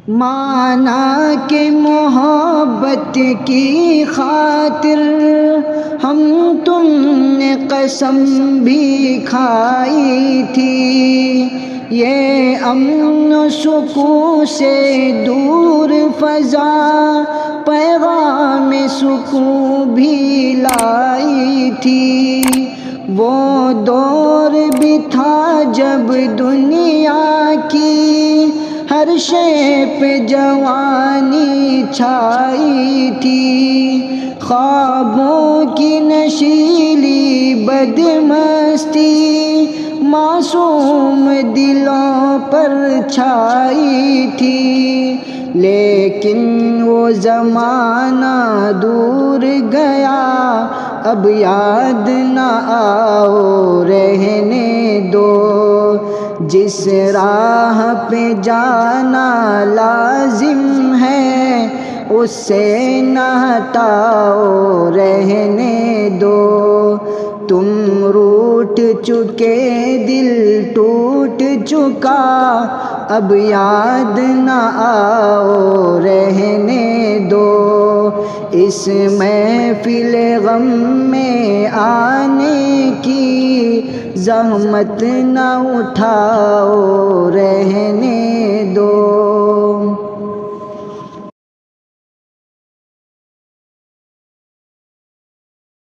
مانا کہ محبت کی خاطر ہم تم نے قسم بھی کھائی تھی، یہ امن و سکون سے دور فضا پیغام سکون بھی لائی تھی۔ وہ دور بھی تھا جب دنیا کی ہر شے پہ جوانی چھائی تھی، خوابوں کی نشیلی بدمستی معصوم دلوں پر چھائی تھی۔ لیکن وہ زمانہ دور گیا، اب یاد نہ آؤ رہنے دو، جس راہ پہ جانا لازم ہے اس سے نہ ہٹاؤ رہنے دو۔ تم روٹھ چکے دل ٹوٹ چکا، اب یاد نہ آؤ رہنے دو، اس محفل غم میں آنے کی زحمت نہ اٹھاؤ رہنے